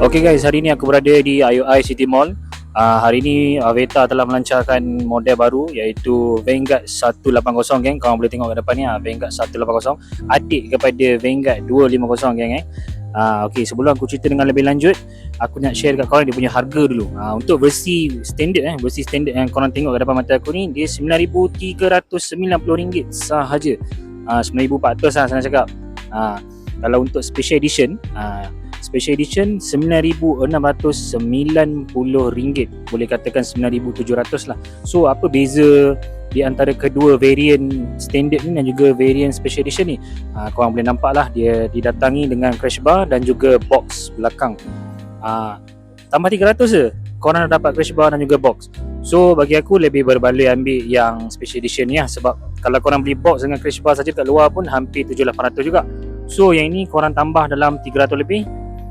Okay guys, hari ni aku berada di IOI City Mall. Hari ni Aveta telah melancarkan model baru iaitu Vanguard 180 geng. Korang boleh tengok kat depan ni, Vanguard 180 adik kepada Vanguard 250 geng. Okay, sebelum aku cerita dengan lebih lanjut, aku nak share kat korang dia punya harga dulu. Untuk versi standard versi standard yang korang tengok kat depan mata aku ni, dia RM9,390 sahaja. 9,400 lah senang cakap. Kalau untuk special edition, Special Edition RM9,690, boleh katakan 9,700 lah. So apa beza di antara kedua variant standard ni dan juga variant Special Edition ni? Korang boleh nampak lah, dia didatangi dengan crash bar dan juga box belakang. Tambah 300 je, korang dah dapat crash bar dan juga box. So bagi aku lebih berbaloi ambil yang Special Edition ni lah, sebab kalau korang beli box dengan crash bar saja kat luar pun hampir 7,800 juga. So yang ini korang tambah dalam 300 lebih,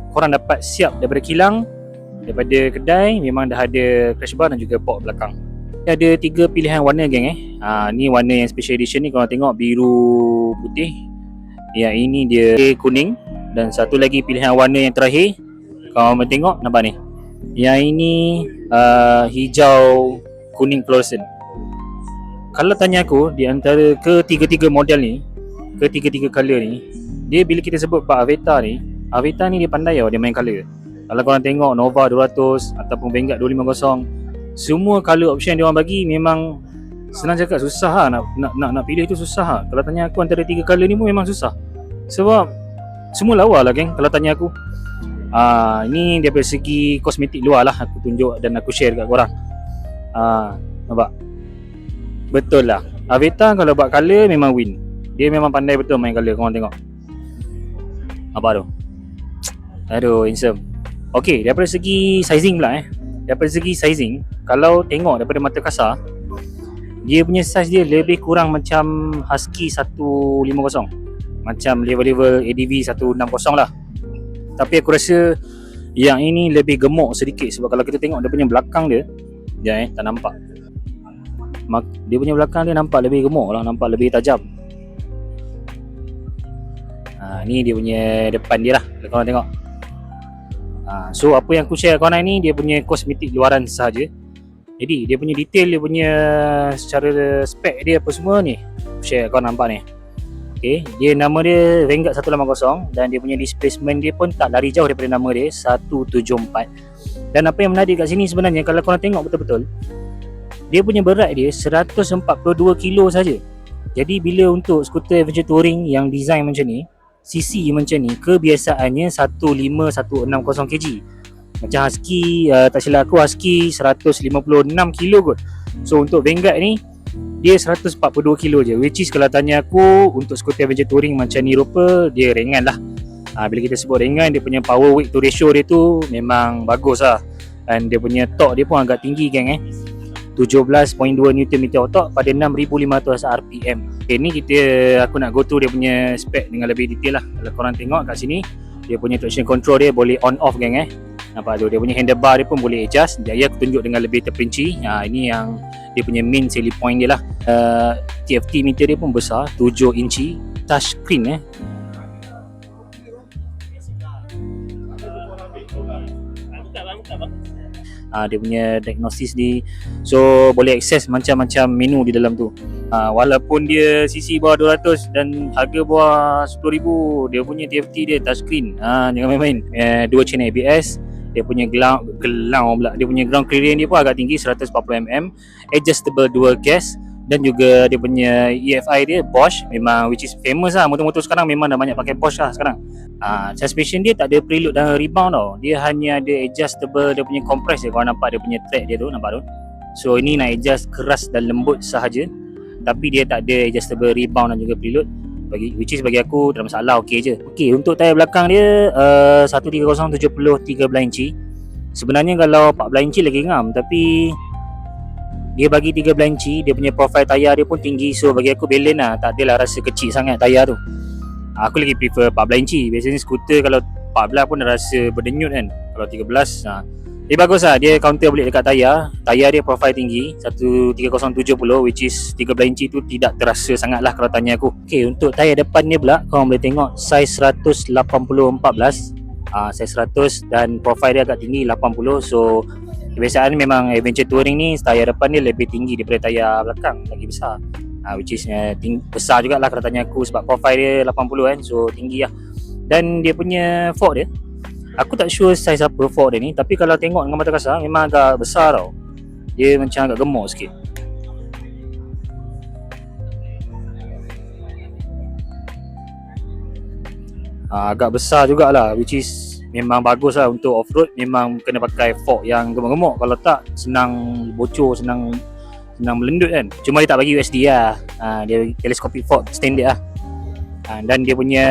korang dapat siap daripada kilang, daripada kedai, memang dah ada crash bar dan juga box belakang. Ada 3 pilihan warna geng ni warna yang Special Edition ni, korang tengok biru putih, yang ini dia kuning, dan satu lagi pilihan warna yang terakhir, korang tengok nampak ni, yang ini hijau kuning fluorescent. Kalau tanya aku, di antara ketiga-tiga model ni, ketiga-tiga color ni, dia bila kita sebut bab Aveta ni, Aveta ni dia pandai dia main colour. Kalau korang tengok Nova 200 ataupun Vanguard 250, semua colour option dia orang bagi memang senang cakap susah lah, nak pilih tu susah lah. Kalau tanya aku antara 3 colour ni pun memang susah, sebab semua lawa lah geng kalau tanya aku. Ini daripada segi kosmetik luar lah aku tunjuk dan aku share kat korang. Nampak? Betul lah, Aveta kalau buat colour memang win. Dia memang pandai betul main colour, korang tengok. Apa tu? Aduh, handsome. Okay, daripada segi sizing pula daripada segi sizing, kalau tengok daripada mata kasar, dia punya size dia lebih kurang macam Husky 150, macam level-level ADV 160 lah. Tapi aku rasa yang ini lebih gemuk sedikit, sebab kalau kita tengok dia punya belakang dia, tak nampak. Dia punya belakang dia nampak lebih gemuk lah, nampak lebih tajam. Ni dia punya depan dia lah, kalau korang tengok. So apa yang aku share korang ni, dia punya kosmetik luaran sahaja. Jadi dia punya detail, dia punya secara spek dia apa semua ni, share korang nampak ni. Okay, dia nama dia Vanguard 180 dan dia punya displacement dia pun tak lari jauh daripada nama dia 174. Dan apa yang menarik kat sini sebenarnya, kalau korang tengok betul-betul, dia punya berat dia 142 kilo saja. Jadi bila untuk skuter adventure touring yang design macam ni, CC macam ni, kebiasaannya 15160 kg. Macam Husky, tak silap aku Husky 156 kg kot. So untuk Vanguard ni, dia 142 kg je, which is kalau tanya aku, untuk skuter adventure touring macam ni rupa, dia ringan lah. Bila kita sebut ringan, dia punya power weight to ratio dia tu memang bagus lah. Dan dia punya torque dia pun agak tinggi geng 17.2 Nm torque pada 6500 RPM. Okay, ni aku nak go through dia punya spek dengan lebih detail lah. Kalau korang tengok kat sini, dia punya traction control dia boleh on off geng nampak tu. Dia punya handlebar dia pun boleh adjust. Jadi aku tunjuk dengan lebih terperinci. Ini yang dia punya main selling point dia lah. TFT meter dia pun besar, 7 inci, touch screen dia punya diagnosis ni, so boleh akses macam-macam menu di dalam tu. Walaupun dia CC bawah 200 dan harga bawah 10,000, dia punya TFT dia touchscreen. Jangan main-main. 2 channel ABS, dia punya dia punya ground clearance dia pun agak tinggi, 140mm, adjustable dual gas, dan juga dia punya EFI dia Bosch, memang which is famous lah. Motor-motor sekarang memang dah banyak pakai Bosch lah sekarang. Suspension dia tak ada preload dan rebound tau. Dia hanya ada adjustable, dia punya compress je. Korang nampak dia punya track dia tu, nampak tu. So ini nak adjust keras dan lembut sahaja, tapi dia tak ada adjustable rebound dan juga preload, which is bagi aku tak ada masalah, okey je. Okey, untuk tayar belakang dia 130 70 13 inci. Sebenarnya kalau 14 inci lagi ngam, tapi dia bagi 13 inci. Dia punya profile tayar dia pun tinggi, so bagi aku balance lah, tak adalah rasa kecil sangat tayar tu. Aku lagi prefer 14 inci. Biasanya skuter kalau 14 pun dah rasa berdenyut kan. Kalau 13 bagus lah, dia counter balik dekat tayar. Tayar dia profile tinggi 13070, which is 13 inci tu tidak terasa sangat lah kalau tanya aku. Okay, untuk tayar depan ni pula, korang boleh tengok size 180/14. Saiz 100 dan profile dia agak tinggi 80. So kebiasaan memang adventure touring ni tayar depan dia lebih tinggi daripada tayar belakang, lagi besar. Which is besar jugalah kalau tanya aku sebab profile dia 80 kan, so tinggi lah. Dan dia punya fork dia, aku tak sure saiz apa fork dia ni, tapi kalau tengok dengan mata kasar memang agak besar tau. Dia macam agak gemuk sikit. Agak besar jugalah, which is memang bagus lah untuk off-road. Memang kena pakai fork yang gemuk-gemuk, kalau tak senang bocor, senang melendut kan. Cuma dia tak bagi USD lah, dia telescopic fork standard lah. Dan dia punya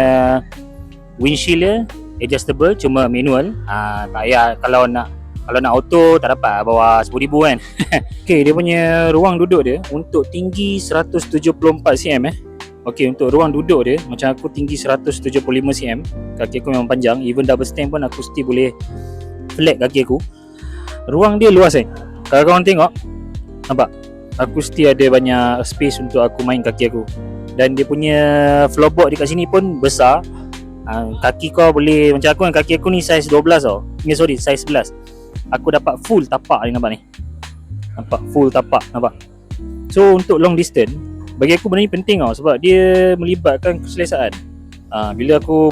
windshield dia adjustable, cuma manual. Tak payah, kalau nak auto tak dapat, bawah 10,000 kan. Okay, dia punya ruang duduk dia untuk tinggi 174 cm Okay, untuk ruang duduk dia, macam aku tinggi 175 cm, kaki aku memang panjang. Even double stand pun aku still boleh flat kaki aku. Ruang dia luas kan. Kalau korang tengok, nampak? Aku still ada banyak space untuk aku main kaki aku. Dan dia punya floorboard dekat sini pun besar. Kaki kau boleh, macam aku kan, kaki aku ni saiz 12 tau. Saiz 11. Aku dapat full tapak ni, nampak ni. Nampak full tapak, nampak. So untuk long distance, bagi aku benda ni penting tau, sebab dia melibatkan keselesaan. Bila aku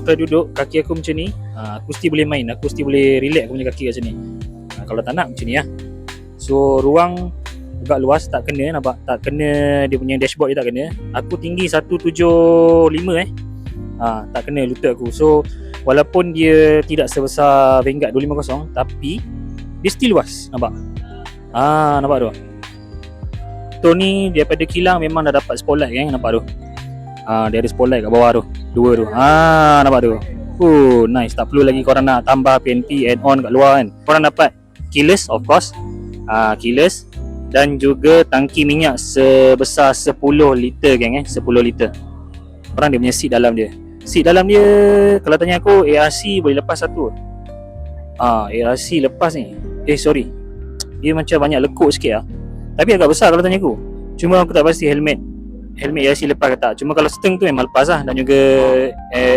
try duduk, kaki aku macam ni, aku still boleh main, aku still boleh relax aku punya kaki kat sini. Kalau tak nak macam ni lah. So ruang agak luas, tak kena, nampak? Tak kena dia punya dashboard, dia tak kena. Aku tinggi 175 tak kena lutut aku. So walaupun dia tidak sebesar Vanguard 250, tapi dia still luas, nampak? Nampak tu? Tu ni daripada kilang memang dah dapat spotlight kan, nampak tu? Dia ada spotlight kat bawah tu, dua tu. Nampak tu? Nice. Tak perlu lagi korang nak tambah PNP add-on kat luar kan. Korang dapat keyless, of course. Keyless. Dan juga tangki minyak sebesar 10 liter geng, 10 liter. Korang dia punya seat dalam dia. Seat dalam dia, kalau tanya aku, ARC boleh lepas satu. ARC lepas ni. Sorry, dia macam banyak lekuk sikit lah. Tapi agak besar kalau tanya aku. Cuma aku tak pasti helmet ARC lepas ke tak. Cuma kalau steng tu memang lepas lah. Dan juga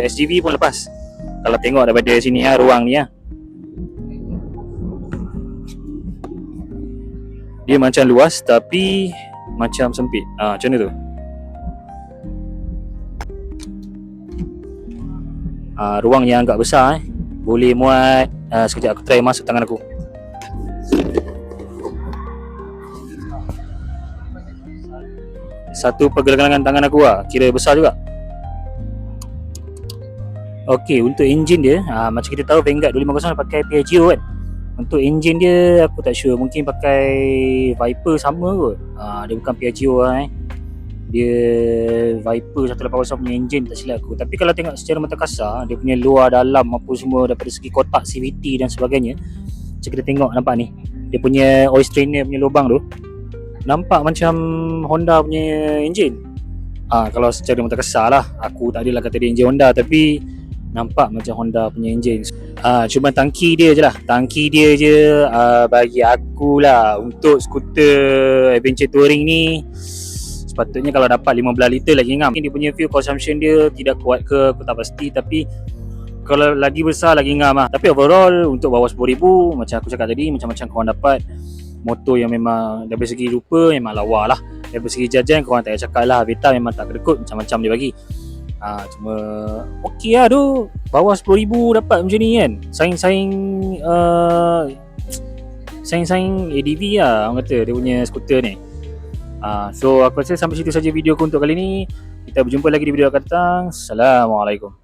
SGV pun lepas. Kalau tengok daripada sini ruang ni dia macam luas tapi macam sempit. Macam mana tu? Ruang yang agak besar boleh muat. Sekejap aku try masuk tangan aku. Satu pergelangan tangan aku kira besar juga. Okay, untuk enjin dia, macam kita tahu Vanguard 250 pakai Piaggio kan. Untuk enjin dia aku tak sure, mungkin pakai Viper sama kot. Dia bukan Piaggio Dia Viper 180 punya enjin, tak silap aku. Tapi kalau tengok secara mata kasar, dia punya luar dalam apa semua daripada segi kotak CVT dan sebagainya, macam kita tengok, nampak ni, dia punya oil strainer punya lubang tu nampak macam Honda punya enjin. Kalau secara mata kasar lah, aku tak adalah kata dia enjin Honda, tapi nampak macam Honda punya enjin. Cuma tangki dia je lah. Tangki dia je bagi aku lah, untuk skuter adventure touring ni sepatutnya kalau dapat 15 liter lagi ngam. Mungkin dia punya fuel consumption dia tidak kuat ke, aku tak pasti, tapi kalau lagi besar lagi ngam lah. Tapi overall untuk bawah 10,000, macam aku cakap tadi, macam-macam korang dapat motor yang memang dari segi rupa memang lawa lah. Dari segi jajan korang tak payah cakap lah, Veta memang tak kedekut, macam-macam dia bagi. Cuma okey lah tu, bawah 10,000 dapat macam ni kan. Saing ADV lah orang kata, dia punya skuter ni. So aku rasa sampai situ saja video aku untuk kali ni. Kita berjumpa lagi di video akan datang. Assalamualaikum.